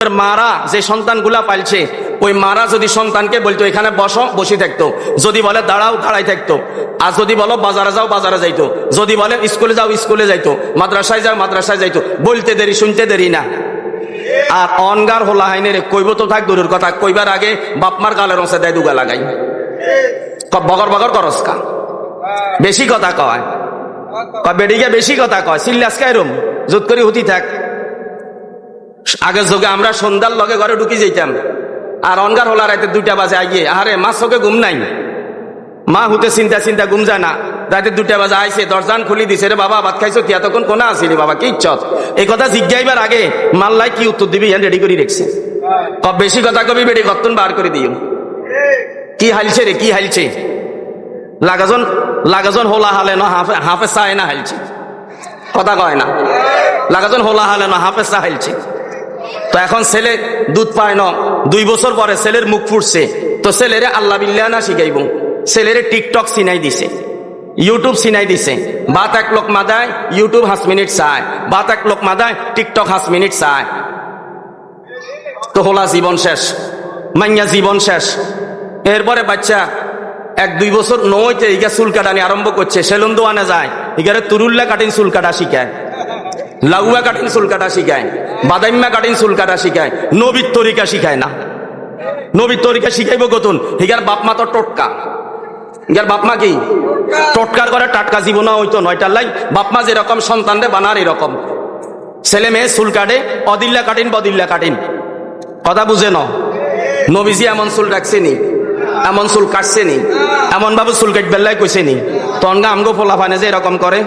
মারা যে সন্তানগুলা পালছে ওই মারা যদি সন্তানকে বলতো এখানে বসো বসে থাকতো, যদি বলে দাঁড়াও দাঁড়াই থাকতো, আর যদি বলো বাজারে যাও বাজারে যাইতো, যদি বলে স্কুলে যাও স্কুলে যাইতো, মাদ্রাসায় যাও মাদ্রাসায় যাইতো। বলতে দেরি শুনতে দেরি না। আর অনগার হোলা হাইনে রে কইব তো থাক দূরের কথা, কইবার আগে বাপমার গালের রসে দেয় দুগা লাগাই বগর বগর করসকা বেশি কথা কয় বেডিকে বেশি কথা কয় সিল্লাসকা এরম জোট করে হুতি থাক। আগের যুগে আমরা সন্ধ্যার লগে ঘরে ঢুকি যেতাম, আর অনগার হলা রাতে 2টা বাজে আইয়ে আরে মা চোখে ঘুম নাই, মা হুতে চিন্তা চিন্তা ঘুম যায় না। রাতে 2টা বাজে আইসে দরজান খুলি দিছে, রে বাবা ভাত খাইছো কি? তখন কোনা আসিলি বাবা কি ইচ্ছত? এই কথা জিজ্ঞাইবার আগে মাল্লাই কি উত্তর দিবি রেডি করে রেখছে। কব বেশি কথা কবি বেডি কতন বার করে দিও। কি হালছে রে কি হালছে? লাগাজন হোলা হালে না হাফে চায় না হালছে, কথা কয় না। লাগাজন হোলা হালে না হাফে চা হালছে। তো এখন ছেলে দুধ পায় না, 2 বছর পরে ছেলের মুখ ফুটছে, তো ছেলেরে আল্লাহ বিল্লাহ না শিখাইব। ছেলেরে টিকটক চিনাই দিছে, ইউটিউব চিনাই দিছে। বাত 1 লোক মাদায় ইউটিউব 5 মিনিট চায়, বাত 1 লোক মাদায় টিকটক 5 মিনিট চায়। তো হোলা জীবন শেষ, মাইয়া জীবন শেষ। এরপরে বাচ্চা 1-2 বছর নইতে ইগা চুল কাটানি আরম্ভ করছে, সেলুন দোয়ানে যায়, ইগারে তুরুল্লা কাটিন চুল কাটা শিখায়, লাউয়া কাটিন চুল কাটা শিখায়, বাদাইম্মা কাটিন চুল কাটা শিখায়। নবীর তরিকা শিখায় না। নবীর তরিকা শিখাইব কতন? হিগার বাপমা তো টটকা, হিগার বাপমা কি টটকার করে টাটকা জীবন হইতো নয়টার লাই। বাপমা যেরকম সন্তানরে বানার এরকম ছেলে মেয়ে চুল কাটে, অদিল্লা কাটিন বদিল্লা কাটিন। কথা বুঝে ন? নবীজি এমন চুল রাখছেনি, এমন চুল কাটছেনি, এমন ভাবে চুল কাট বেল্লাই কইছেনি। তনগা আমগো ফোলা ফানে যে এরকম করে।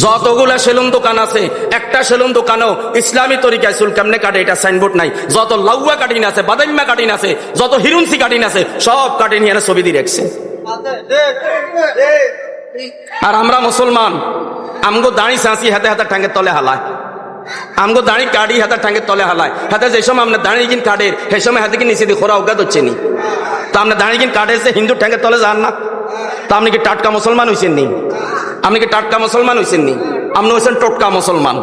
যতগুলা সেলুন দোকান আছে, একটা সেলুন দোকানেও ইসলামী তরিকায় চুল কেমনে কাটে এটা সাইনবোর্ড নাই। যত লাউয়া কাটিন আছে, বাদাইম্মা কাটিন আছে, যত হিরুনসি কাটিন আছে, সব কাটিন এনে ছবি দিয়ে রাখছে। আর আমরা মুসলমান, আমগো দাঁড়ি চাঁচি হাতে হাতে ঠাঙ্গের তলে হালায়, আমগো দাঁড়ি কাটি হাতে ঠাঙ্গের তলে হালায়। হাতে যে সময় আপনার দাঁড়ি কিন কাটের সেই সময় হাতে কি নিচে দিয়ে খোরা অজ্ঞাত হচ্ছে নি। তো আপনার দাঁড়ি কিন কাটের যে হিন্দু ঠাঙ্গের তলে যান না, তা আপনি কি টাটকা মুসলমান হয়েছেন নি? আপনি কি টাটকা মুসলমান হয়েছেন নি? আপনি হয়েছেন টোটকা মুসলমান।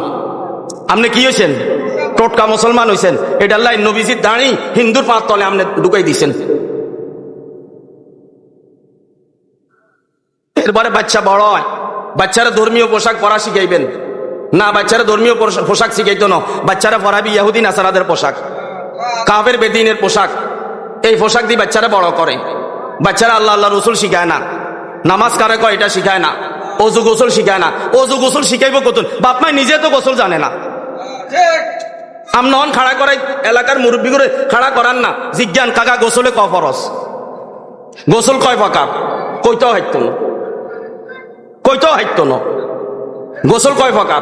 আপনি কি হয়েছেন? টোটকা মুসলমান হয়েছেন। এটা লাই নবীজির দাঁড়ি হিন্দুর পাঁচ তলে আপনি ঢুকাই দিয়েছেন। এরপরে বাচ্চা বড় হয়, বাচ্চারা ধর্মীয় পোশাক পরা শিখাইবেন না, বাচ্চারা ধর্মীয় পোশাক শিখাইতো না, বাচ্চারা পরাবি ইহুদি নাসারাদের পোশাক, কাফের বেদিনের পোশাক। এই পোশাক দিয়ে বাচ্চারা বড় করে। বাচ্চারা আল্লাহ আল্লাহ রসুল শিখায় না, নামাজ কারে কয় এটা শিখায় না, অজু গোসল শিখায় না। অজু গোসল শিখাইব কতন? বাপমাই নিজে তো গোসল জানে না। আমন খাড়া করাই এলাকার মুরব্বী করে খাড়া করান না, জিজ্ঞান কাকা গোসলে ক ফরজ, গোসল কয় প্রকার? কইতেও হাইতো না, কইতেও হাইতো না। গোসল কয় প্রকার?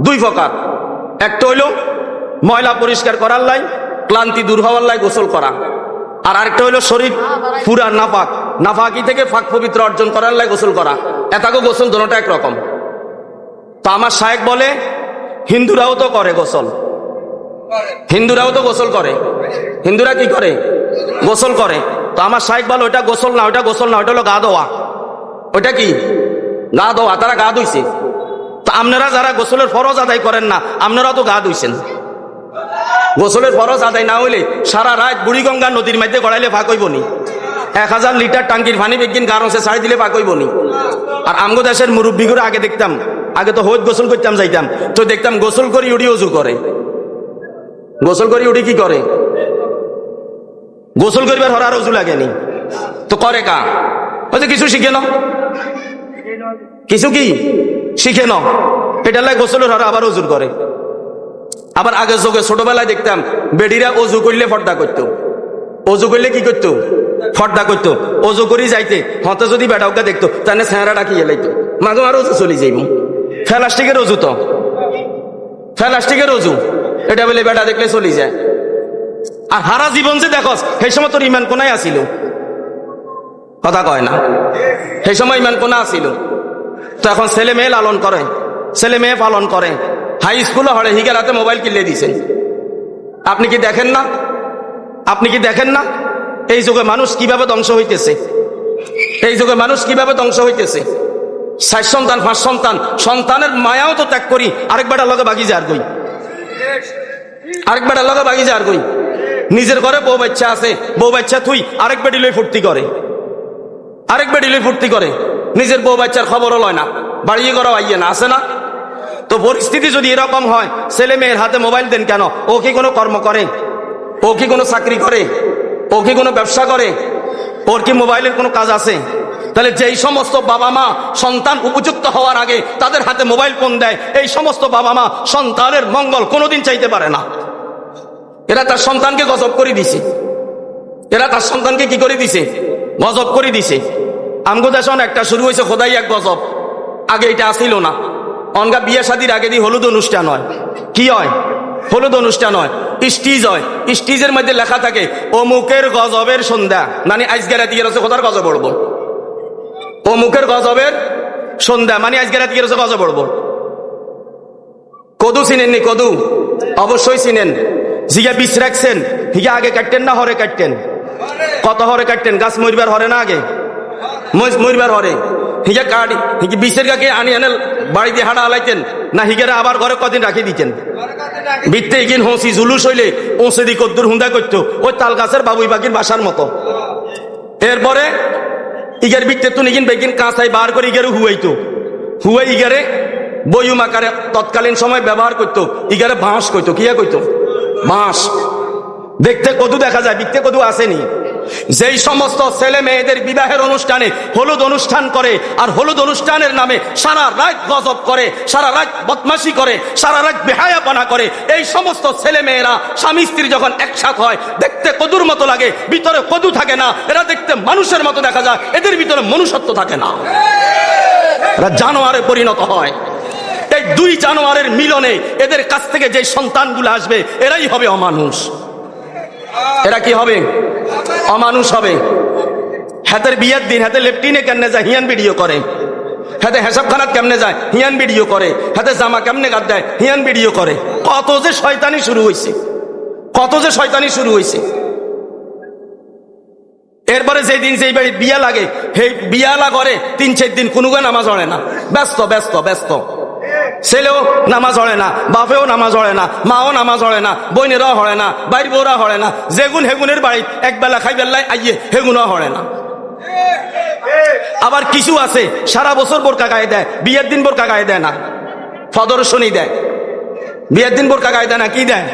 2 প্রকার। একটা হইল ময়লা পরিষ্কার করার লাই, ক্লান্তি দূর হওয়ার লাই গোসল করা। আর আরেকটা হইলো শরীর পুরা নাপাক, নাফাকি থেকে ফাঁক পবিত্র অর্জন করার লাই গোসল করা। এটাকে গোসল দুটোটা একরকম। তো আমার শায়েখ বলে হিন্দুরাও তো করে গোসল, হিন্দুরাও তো গোসল করে। হিন্দুরা কি করে? গোসল করে। তো আমার শায়েখ বলে ওইটা গোসল না, ওইটা গোসল না, ওইটা হলো গা ধোয়া। ওইটা কি? গা ধোয়া। তারা গা ধুইছে। তো আপনারা যারা গোসলের ফরজ আদায় করেন না, আপনারা তো গা ধুইছেন। গোসলের ফরজ আদায় না হইলে সারা রাত বুড়িগঙ্গা নদীর মধ্যে গড়াইলে ফাঁক হইব নি? 1000 লিটার টাঙ্কির পানি বেগিন গারসে ছাড়ি দিলে ফাঁক হইব নি? আর আমগো দেশের মুরব্বী করে আগে দেখতাম, আগে তো হইত গোসল করতাম যাইতাম, তো দেখতাম গোসল করি উড়ি অজু করে। গোসল করি উড়ি কি করে? গোসল করিবার হরার অজু লাগেনি তো করে কা? হয়তো কিছু শিখে ন, কিছু কি শিখে ন, এটা লাই গোসলের হরা আবার অজুর করে। আবার আগে যোগে ছোটবেলায় দেখতাম বেডিরা অজু করলে ফর্দা করতো, অজু করলে কি করতো? ফর্দা করতো। অজু করি যাইতে হতে যদি বেটাওকে দেখতো তাহলে চেহারা ডাকিয়ে লাইতো, মাগো আর অজু চলে যাইব। ফেলাস্টিকের অজু, তো ফেলাস্টিকের অজু, এটা বলে বেটা দেখলে চলে যায়। আর হারা জীবন যে দেখো সেই সময় তোর ইমান কোনায় আসিল? কথা কয় না। সেই সময় ইমান কোনা আসিল? তো এখন ছেলে মেয়ে লালন করে, ছেলে মেয়ে পালন করে, হাই স্কুলে হরে হিগার হাতে মোবাইল কিনলে দিয়েছেন। আপনি কি দেখেন না? আপনি কি দেখেন না এই যুগে মানুষ কিভাবে ধ্বংস হইতেছে? এই যুগে মানুষ কিভাবে ধ্বংস হইতেছে? 4 সন্তান 5 সন্তান, সন্তানের মায়াও তো ত্যাগ করি, আরেক বেটার লগে বাগি যার গই। আরেক বেটার লগে বাগি যা আর কই নিজের ঘরে বউ বাচ্চা আছে, বউ বাচ্চা থুই আরেক বেটি লই ফুর্তি করে, আরেক বেটি লই ফুর্তি করে, নিজের বউ বাচ্চার খবরও লয় না, বাড়িয়ে করা আইয়ে না, আছে না? তো পরিস্থিতি যদি এরকম হয়, ছেলে মেয়ের হাতে মোবাইল দেন কেন? ও কি কোনো কর্ম করে? ও কি কোনো চাকরি করে? ও কি কোনো ব্যবসা করে? ওর কি মোবাইলের কোনো কাজ আছে? তাহলে যেই সমস্ত বাবা মা সন্তান উপযুক্ত হওয়ার আগে তাদের হাতে মোবাইল ফোন দেয়, এই সমস্ত বাবা মা সন্তানের মঙ্গল কোনোদিন চাইতে পারে না। এরা তার সন্তানকে গজব করে দিছে, এরা তার সন্তানকে কি করে দিছে? গজব করে দিছে। আমগো দেশন একটা শুরু হয়েছে খোদাই এক গজব, আগে এটা আসিল না। অনগা বিয়ে শাদির আগে দিয়ে হলুদ অনুষ্ঠান হয়, কি হয়? হলুদ অনুষ্ঠান হয়, স্টিজ হয়, স্টিজের মধ্যে লেখা থাকে অমুকের গজবের সন্ধ্যা, মানে আজকে রাতে গেছে কোথার গজব পড়বো, অমুকের গজবের সন্ধ্যা মানে আজকে রাতে গেছে গজব পড়বো। কদু চিনেননি? কদু অবশ্যই চিনেন। জিগা বিষ রাখছেন, হিগা আগে কাটতেন না হরে কাটতেন? কত হরে কাটতেন? গাছ মরিবার হরে না আগে মরিবার হরে, হিগা কাটি হিগি বিষের গাকে আনি আনে বাড়ি দিয়ে হাঁটা আলাইতেন না, হিগারে আবার ঘরে কদিন রাখি দিতেন। বিত্তে ইগিন হসি জুলুস হইলে ওসে দি কদ্দুর হুন্দা করতো, ওই তাল গাছের বাবুই পাখির বাসার মতো। এরপরে ইগার বিত্তে তুন ইগিন বেগিন কাঁচাই বার করে ইগারে হুয়াইতো, হুয়াই ইগারে বইম আকারে তৎকালীন সময় ব্যবহার করতো, ইগারে বাঁশ কইতো, কিয়া কইতো? বাঁশ। দেখতে কদু দেখা যায়, বিত্তে কদু আসেনি। যেই সমস্ত ছেলে মেয়েদের বিবাহের অনুষ্ঠানে হলুদ অনুষ্ঠান করে, আর হলুদ অনুষ্ঠানের নামে সারা রাত গজব করে, সারা রাত বদমাশি করে, সারা রাত বেহায়াপনা করে, এই সমস্ত ছেলে মেয়েরা স্বামী স্ত্রী যখন একসাথ হয় দেখতে কদুর মতো লাগে, ভিতরে কদু থাকে না, এরা দেখতে মানুষের মতো দেখা যায়, এদের ভিতরে মনুষ্যত্ব থাকে না, এরা জানোয়ারে পরিণত হয়। এই দুই জানোয়ারের মিলনে এদের কাছ থেকে যে সন্তানগুলো আসবে এরাই হবে অমানুষ। এরা কি হবে? অমানুষ হবে। হাতের বিয়ের দিন হাতে লেফটিনে কেমনে যায়, হিয়ান ভিডিও করে, হাতে হেসাবখানাত কেমনে যায়, হিয়ান ভিডিও করে, হাতে জামা কেমনে গাদ দেয়, হিয়ান ভিডিও করে। কত যে শয়তানি শুরু হয়েছে, কত যে শয়তানি শুরু হয়েছে। এরপরে যেই দিন যেই বাড়ি বিয়া লাগে, সেই বিয়ালা করে 3-4 দিন কোনো নামাজ পড়ে না, ব্যস্ত ব্যস্ত ব্যস্ত। ছেলেও নামাজ পড়ে না, বাপেও নামাজ পড়ে না, মাও নামাজ পড়ে না, বইনেরাও হড়ে না, বাইর বউরা হড়ে না, যেগুন হেগুনের বাড়ি একবেলা খাই বেলায় আইয়ে হেগুনও হড়ে না। আবার কিছু আছে সারা বছর বোরকা গায়ে দেয়, বিয়ের দিন বোরকা গায়ে দেয় না, প্রদর্শনী দেয়। বিয়ের দিন বোরকা গায়ে দেয় না, কি দেয়?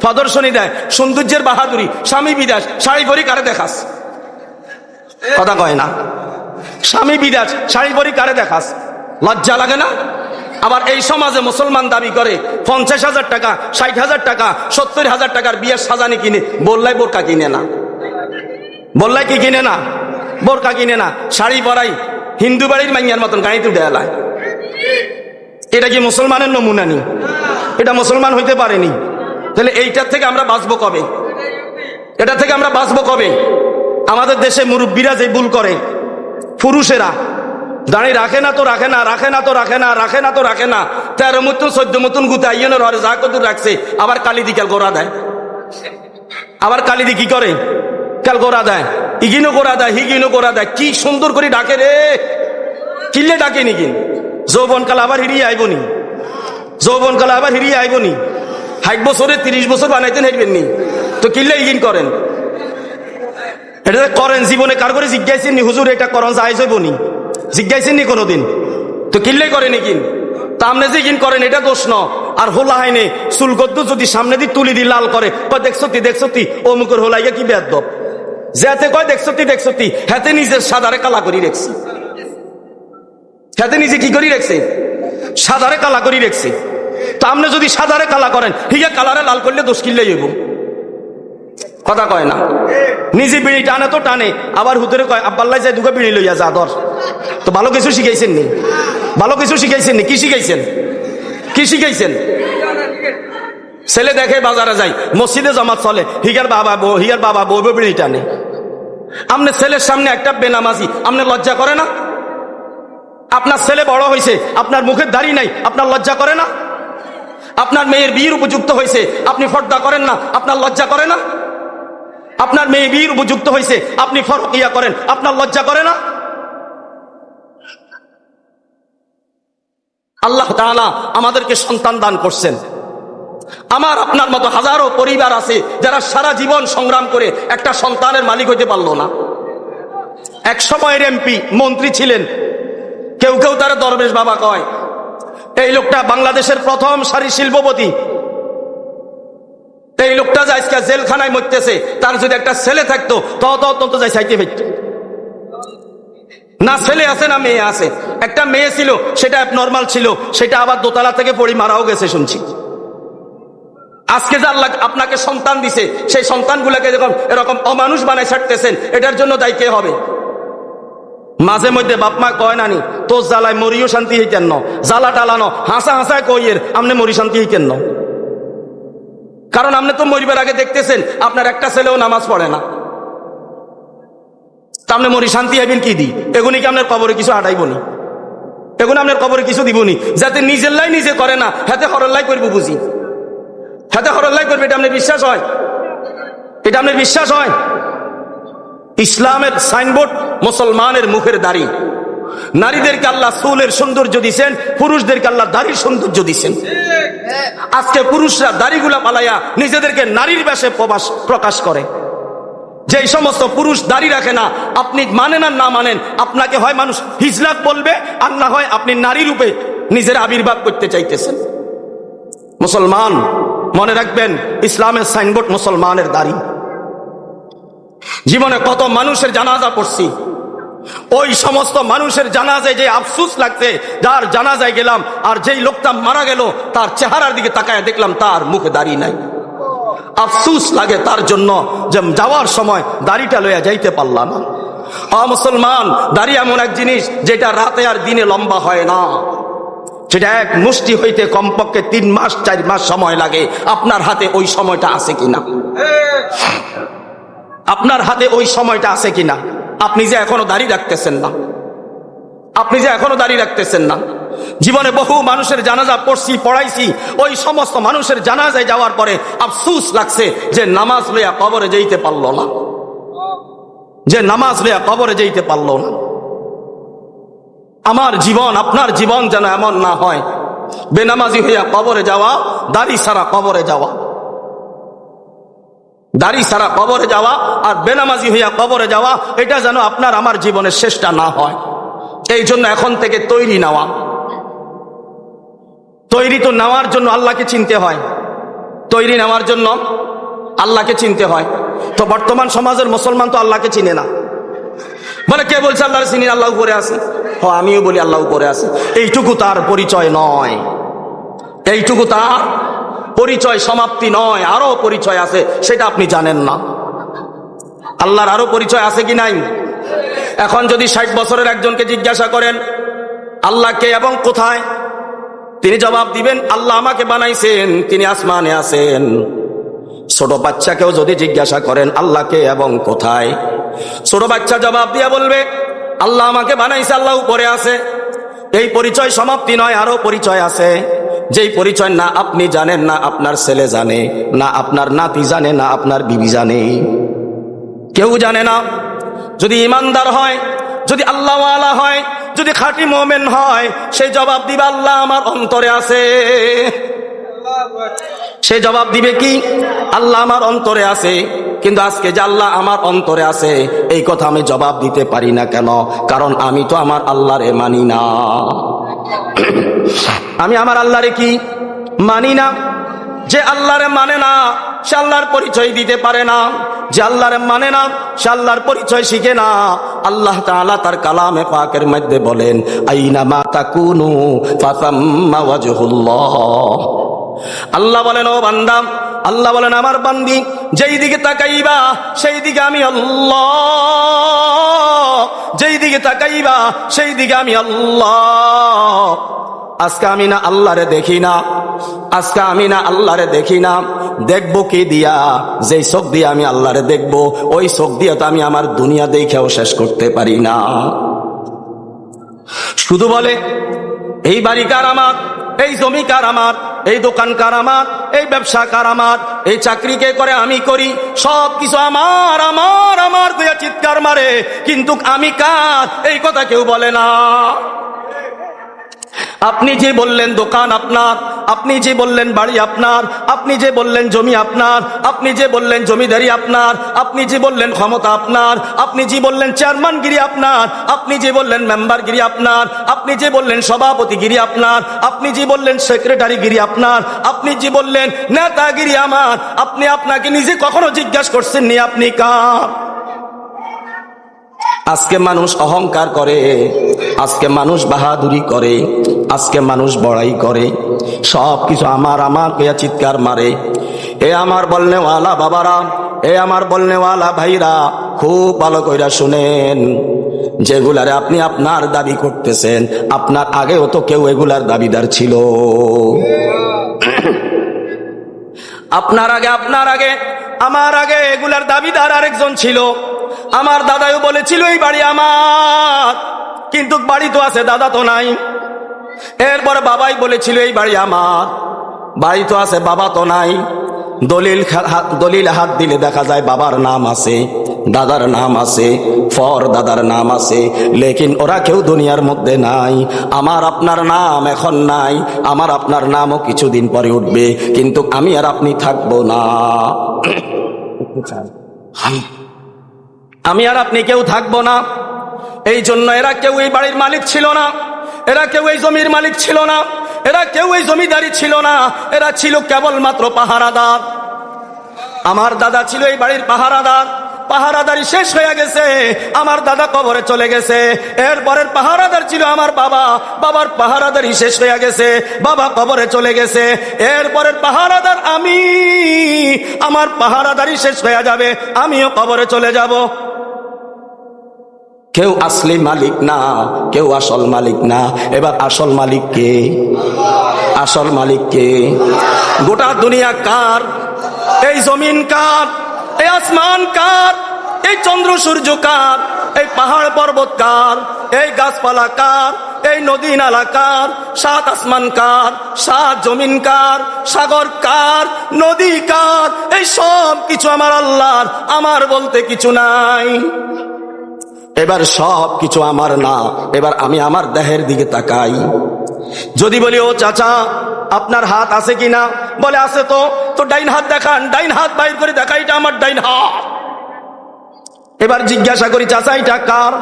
প্রদর্শনী দেয়। সৌন্দর্যের বাহাদুরি, স্বামী বিদেশ, শাড়ি পরি কারে দেখাস? কথা কয় না। স্বামী বিদেশ, শাড়ি পরি কারে দেখাস? লজ্জা লাগে না? আবার এই সমাজে মুসলমান দাবি করে 50,000 টাকা, 60,000 টাকা, 70,000 টাকার বিয়ের সাজানি কিনে, বললাই বোরকা কিনে না, বললাই কি কিনে না? বোরকা কিনে না। শাড়ি পরাই হিন্দু বাড়ির মাইয়ার মতন গাড়িতে উঠে এলায়। এটা কি মুসলমানের নমুনা নি? এটা মুসলমান হইতে পারেনি। তাহলে এইটার থেকে আমরা বাঁচবো কবে? এটা থেকে আমরা বাঁচবো কবে? আমাদের দেশে মুরব্বীরা যে ভুল করে, পুরুষেরা দাঁড়ি রাখে না তো রাখে না, রাখে না তো রাখে না, রাখে না তো রাখে না, 13 মতন 14 মতন গুতা আইনের হরে যা কত রাখছে, আবার কালি দি কাল গোড়া দেয়, আবার কালি দি কি করে? কাল গোড়া দেয়, ইগিনো গোড়া দেয়, হিগিনো গোড়া দেয়। কি সুন্দর করে ডাকে রে, কিল্লে ডাকে নিকিন। যৌবন কাল আবার হিরিয়ে আইবনি, যৌবন কাল আবার হিরিয়ে আইবনি। 60 বছরে 30 বছর বানাইতেন হেরবেন নি, তো কিল্লে ইগিন করেন। এটা করেন জীবনে কার করে জিজ্ঞাসেন নি, হুজুর এটা করন যায় যাইবনি? জিজ্ঞাসেন নি কোনোদিন? তো কিল্লে করে নি কিন? তা আপনি যে কিন করেন এটা দোষ ন। আর হোলা হাইনে চুলগদ্দু যদি সামনে দিয়ে তুলি দিয়ে লাল করে, কয় দেখছতি দেখছতি অমুকের হোলাইয়া কি বেয়াদব, যেতে কয় দেখছতি দেখছতি, হাতে নিজের সাদারে কালা করি রেখছি, হাতে নিজে কি করি রেখছে? সাদারে কালা করি রেখছে। তা আপনি যদি সাদারে কালা করেন, হিগে কালারে লাল করলে দোষ কিল্লে হইব? কথা কয় না। নিজে বিড়ি টানে তো টানে, আবার হুতরে কয় আব্বাল্লাই যায় দুগা বিড়ি লইয়া যা ধর। তো ভালো কিছু শিখাইছেন নি? ভালো কিছু শিখাইছেন নি? কি শিখাইছেন? কি শিখাইছেন? ছেলে দেখে বাজারে যায়, মসজিদে জামাত চলে, হিগার বাবা বউ বিড়ি টানে। আপনি ছেলের সামনে একটা বেনামাজি, আপনি লজ্জা করে না? আপনার ছেলে বড় হয়েছে, আপনার মুখের দাড়ি নাই, আপনার লজ্জা করে না? আপনার মেয়ের বিয়ের উপযুক্ত হয়েছে, আপনি পর্দা করেন না, আপনার লজ্জা করে না? আপনার মেয়ে বিয়ের উপযুক্ত হয়েছে, আপনি ফরকিয়া করেন, আপনার লজ্জা করে না? আল্লাহ তাআলা আমাদেরকে সন্তান দান করছেন, আমার আপনার মতো হাজারো পরিবার আছে যারা সারা জীবন সংগ্রাম করে একটা সন্তানের মালিক হইতে পারলো না। এক সময়ের এমপি মন্ত্রী ছিলেন, কেউ কেউ তারা দরবেশ বাবা কয়। এই লোকটা বাংলাদেশের প্রথম সারি শিল্পপতি। এই লোকটা যে আজকে জেলখানায় মরতেছে, তার যদি একটা ছেলে থাকতো তো যাই চাইতে ফেরত না। ছেলে আছে না মেয়ে আছে? একটা মেয়ে ছিল, সেটা নরমাল ছিল, সেটা আবার দোতলা থেকে পড়ি মারাও গেছে শুনছি। আজকে যে আল্লাহ আপনাকে সন্তান দিছে, সেই সন্তানগুলোকে যখন এরকম অমানুষ বানায় ছাড়তেছেন, এটার জন্য দায়ী কে হবে? মাঝে মধ্যে বাপ মা কয় নানি তো জ্বালায় মরিও শান্তি হইতেন ন, জ্বালা টালানো হাসা হাসায় কইয়ের আমনে মরি শান্তি হইতেন ন। কারণ আপনি তো মরিবার আগে দেখতেছেন আপনার একটা ছেলেও নামাজ পড়ে না, তা আপনি মরি শান্তি হইবেন কি দি? এগুনি কি আপনার কবরে কিছু আটাইবনি? এগুলো আপনার কবরে কিছু দিবনি? যাতে নিজের লাই নিজে করে না, হাতে হরল্লাই করবো বুঝি, হাতে হরল্লাই করবে, এটা আপনার বিশ্বাস হয়? এটা আপনার বিশ্বাস হয়? ইসলামের সাইনবোর্ড মুসলমানের মুখের দাড়ি। নারীদেরকে আল্লাহ চুলের সৌন্দর্য দিচ্ছেন, পুরুষদেরকে আল্লাহ দাড়ির সৌন্দর্য দিচ্ছেন। আজকে পুরুষরা দাড়িগুলা পালাইয়া নিজেদেরকে নারীর বেশে প্রকাশ করে। যেই সমস্ত পুরুষ দাড়ি রাখে না, আপনি মানেন আর না মানেন, আপনাকে হয় মানুষ হিজলাক বলবে, আর না হয় আপনি নারী রূপে নিজের আবির্ভাব করতে চাইতেছেন। মুসলমান মনে রাখবেন, ইসলামের সাইনবোর্ড মুসলমানের দাড়ি। জীবনে কত মানুষের জানাজা পড়ছি, ওই সমস্ত মানুষের জানাজায় যে আফসোস লাগছে, যার জানাজায় গেলাম আর যেই লোকটা মারা গেল তার চেহারার দিকে তাকায় দেখলাম তার মুখে দাড়ি নাই। আফসোস লাগে তার জন্য যে যাওয়ার সময় দাড়িটা লইয়া যাইতে পারলাম না। মুসলমান, দাড়ি এমন এক জিনিস যেটা রাতে আর দিনে লম্বা হয় না, সেটা এক মুষ্টি হইতে কমপক্ষে 3 মাস 4 মাস সময় লাগে। আপনার হাতে ওই সময়টা আছে কিনা? আপনার হাতে ওই সময়টা আছে কিনা? আপনি যে এখনো দাড়ি রাখতেছেন না, আপনি যে এখনো দাড়ি রাখতেছেন না। জীবনে বহু মানুষের জানাজা পড়ছি, পড়াইছি, ওই সমস্ত মানুষের জানাজায় যাওয়ার পরে আফসোস লাগছে যে নামাজ লইয়া কবরে যেতে পারলো না, যে নামাজ লইয়া কবরে যেতে পারলো না। আমার জীবন, আপনার জীবন যেন এমন না হয় বেনামাজি হইয়া কবরে যাওয়া, দাড়ি ছাড়া কবরে যাওয়া, দাড়ি ছাড়া কবরে যাওয়া আর বেনামাজি হইয়া কবরে যাওয়া, এটা যেন আপনার আমার জীবনের শেষটা না হয়। এই জন্য এখন থেকে তৈরি নেওয়া। তৈরি তো নেওয়ার জন্য আল্লাহকে চিনতে হয়, তৈরি নেওয়ার জন্য আল্লাহকে চিনতে হয়। তো বর্তমান সমাজের মুসলমান তো আল্লাহকে চিনে না। বলে কে বলছে আল্লাহর চিনি? আল্লাহ উপরে আছে। আমিও বলি আল্লাহ উপরে আছে। এইটুকু তার পরিচয় নয়, এইটুকু তার পরিচয় সমাপ্তি নয়, আরো পরিচয় আছে, সেটা আপনি জানেন না। আল্লাহর আরো পরিচয় আছে কি নাই? এখন যদি 60 বছরের একজনকে জিজ্ঞাসা করেন আল্লাহ কে এবং কোথায়, তিনি জবাব দিবেন আল্লাহ আমাকে বানাইছেন, তিনি আসমানে আছেন। ছোট বাচ্চাকেও যদি জিজ্ঞাসা করেন আল্লাহ কে এবং কোথায়, ছোট বাচ্চা জবাব দিয়া বলবে আল্লাহ আমাকে বানাইছে, আল্লাহ উপরে আছে। এই পরিচয় সমাপ্তি নয়, আরো পরিচয় আছে, যেই পরিচয় না আপনি জানেন, না আপনার ছেলে জানে, না আপনার নাতি জানে, না আপনার বিবি জানে, কেউ জানে না। যদি ইমানদার হয়, যদি আল্লাহওয়ালা হয়, যদি খাঁটি মুমিন হয়, সেই জবাব দিবে আল্লাহ আমার অন্তরে আছে। সে জবাব দিবে কি? আল্লাহ আমার অন্তরে আছে। কিন্তু আজকে যে আল্লাহ আমার অন্তরে আছে এই কথা আমি জবাব দিতে পারি না। কেন? কারণ আমি তো আমার আল্লাহরে মানি না। আমি আমার আল্লাহরে কি মানি না। যে আল্লাহরে মানে না সে আল্লাহর পরিচয় দিতে পারে না। যে আল্লাহরে মানে না সে আল্লাহর পরিচয় শিখে না। আল্লাহ তাআলা তার কালামে পাকের মধ্যে বলেন আইনামা তাকুনু ফাসাম্মা ওয়াজহুল্লাহ। আল্লাহ বলেন ও বান্দা, আল্লাহ বলেন আমার বান্দি, যেই দিকে তাকাইবা সেই দিকে আমি আল্লাহ, যেই দিকে তাকাইবা সেই দিকে আমি আল্লাহ। আজকে আমি না আল্লাহরে দেখি না, আজকে আমি না আল্লাহরে দেখি না, দেখবো কি দিয়া? যেই চোখ দিয়ে আমি আল্লাহরে দেখবো ওই চোখ দিয়ে তো আমি আমার দুনিয়া দেখেও শেষ করতে পারি না। শুধু বলে এই বাড়ি কার আমার, এই জমি কার আমার, এই দোকান কার আমার, এই ব্যবসা কার আমার, এই চাকরি কে করে, আমি করি, সব কিছু আমার আমার আমার দিয়ে চিৎকার মারে, কিন্তু আমি কার এই কথা কেউ বলে না। আপনি যে বললেন দোকান আপনার, আপনি যে বললেন বাড়ি আপনার, আপনি যে বললেন জমি আপনার, আপনি যে বললেন জমিদারি আপনার, আপনি যে বললেন ক্ষমতা আপনার, আপনি যে বললেন চেয়ারম্যানগিরি আপনার, আপনি যে বললেন মেম্বারগিরি আপনার, আপনি যে বললেন সভাপতিগিরি আপনার, আপনি যে বললেন সেক্রেটারিগিরি আপনার, আপনি যে বললেন নেতাগিরি আমার, আপনি আপনাকে নিজে কখনো জিজ্ঞাসা করছেন নি আপনি কার? আজকে মানুষ অহংকার করে, আজকে মানুষ বাহাদুরি করে, আজকে মানুষ বড়াই করে, সব কিছু আমার আমার কইয়া চিৎকার মারে। এ আমার বলনেওয়ালা বাবারা, এ আমার বলনেওয়ালা ভাইরা, খুব ভালো কইরা শুনেন, যেগুলারে আপনি আপনার দাবি করতেছেন, আপনার আগেও তো কেউ এগুলার দাবিদার ছিল। আপনার আগে আমার আগে এগুলার দাবিদার আরেকজন ছিল। আমার দাদাও বলেছিল এই বাড়ি আমার, কিন্তু বাড়ি তো আছে, দাদা তো নাই। এরপর বাবাই বলেছিল এই বাড়ি আমার, বাড়ি তো আছে, বাবা তো নাই। দলিল হাত দিলে দেখা যায় বাবার নাম আছে, দাদার নাম আছে, ফর দাদার নাম আছে, লেকিন ওরা কেউ দুনিয়ার মধ্যে নাই। আমার আপনার নাম এখন নাই, আমার আপনার নামও কিছুদিন পরে উঠবে, কিন্তু আমি আর আপনি থাকবো না। আমি আর আপনি কেউ থাকবো না। এই জন্য এরা কেউ এই বাড়ির মালিক ছিল না, এরা কেউ এই জমির মালিক ছিল না, এরা কেউ এই জমিদারি ছিল না, এরা ছিল কেবলমাত্র পাহারাদার। আমার দাদা ছিল এই বাড়ির পাহারাদার, পাহারাদারি শেষ হয়ে গেছে, আমার দাদা কবরে চলে গেছে। এরপরের পাহারাদার ছিল আমার বাবা, বাবার পাহারাদারি শেষ হয়ে গেছে, বাবা কবরে চলে গেছে। এরপরের পাহারাদার আমি, আমার পাহারাদারি শেষ হয়ে যাবে, আমিও কবরে চলে যাব। কেউ আসলি মালিক না, কেউ আসল মালিক না। এবার আসল মালিক কে? আসল মালিক কে? গোটা দুনিয়া কার? এই জমিন কার? এই আসমান কার? এই চন্দ্র সূর্য কার? এই পাহাড় পর্বত কার? এই গাছপালা কার? এই নদী নালা কার? সাত আসমান কার? সাত জমিন কার? সাগর কার? নদী কার? এই সব কিছু আমার আল্লাহর, আমার বলতে কিছু নাই। এবার সব কিছু আমার না, এবার আমি আমার দেহের দিকে তাকাই। যদি বলি ও চাচা আপনার হাত আছে কিনা, বলে আছে। তো ডাইন হাত দেখান, ডাইন হাত বাইর করে দেখা, এটা আমার ডাইন হাত। এবার জিজ্ঞাসা করি চাচা এটা কার,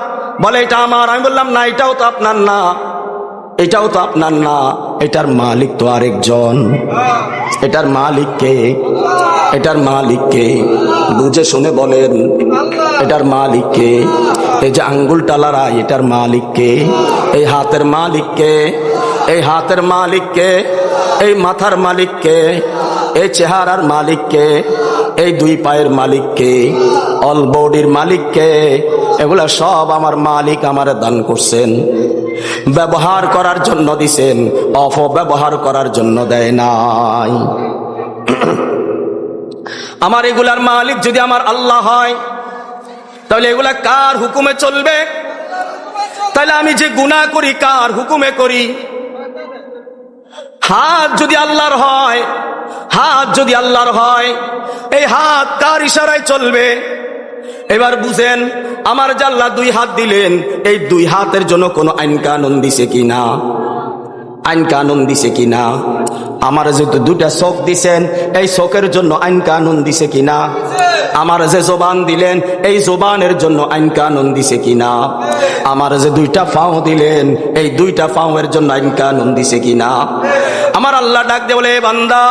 বলে এটা আমার। আমি বললাম না, এটাও তো আপনার না, এটাও তো আপনার না, এটার মালিক তো আরেকজন। এটার মালিক কে? এটার মালিক কে? বুঝে শুনে বলেন, এটার মালিক কে? এই যে আঙ্গুলটা লড়াই, এটার মালিক কে? এই হাতের মালিক কে? এই হাতের মালিক কে? এই মাথার মালিক কে? এই চেহারার মালিক কে? এই দুই পায়ের মালিক কে? অল বডির মালিক কে? এগুলা সব আমার মালিক আমার দান করছেন, ব্যবহার করার জন্য দিছেন, অপব্যবহার করার জন্য দেয় নাই। আমার এগুলার মালিক যদি আমার আল্লাহ হয়, তাহলে এগুলা কার হুকুমে চলবে? তাহলে আমি যে গুনাহ করি কার হুকুমে করি? হাত যদি আল্লাহর হয়, হাত যদি আল্লাহর হয়, এই হাত কার ইশারায় চলবে? এবার বুঝেন, আমার যে আল্লাহ দুই হাত দিলেন, এই দুই হাতের জন্য কোনো আইন কানুন দিছে কিনা? আইন কানুন দিছে কিনা? আমার যেহেতু দুটা চোখ দিছেন, এই চোখের জন্য আইন কানুন দিছে কিনা? আমার যে জবান দিলেন, এই জবানের জন্য আইন কানুন দিছে কিনা? আমার যে দুইটা পাও দিলেন, এই দুইটা পাওয়ের জন্য আইন কানুন দিছে কিনা? আমার আল্লাহ ডাক দিয়ে বলে, বান্দা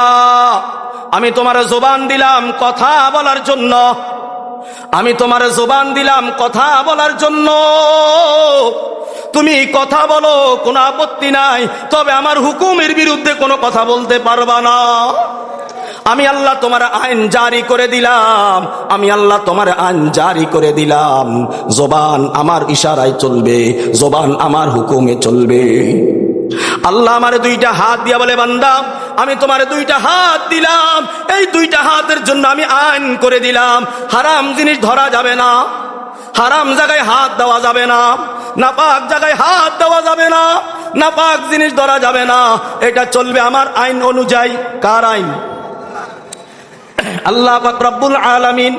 আমি তোমার জবান দিলাম কথা বলার জন্য, আমি তোমার জবান দিলাম কথা বলার জন্য, তুমি কথা বলো, কোনো আপত্তি নাই, তবে আমার হুকুমের বিরুদ্ধে কোনো কথা বলতে পারবা না। আমি আল্লাহ তোমার আইন জারি করে দিলাম, আমি আল্লাহ তোমার আইন জারি করে দিলাম। জবান আমার ইশারায় চলবে, জবান আমার হুকুমে চলবে। আল্লাহ আমারে দুইটা হাত দিয়া বলে, বান্দা আমি তোমারে দুইটা হাত দিলাম, এই দুইটা হাতের জন্য আমি আইন করে দিলাম, হারাম জিনিস ধরা যাবে না, হারাম জায়গায় হাত দেওয়া যাবে না, নাপাক জায়গায় হাত দেওয়া যাবে না, নাপাক জিনিস ধরা যাবে না। এটা চলবে আমার আইন অনুযায়ী। কার আইন? আল্লাহ পাক রব্বুল আলামিন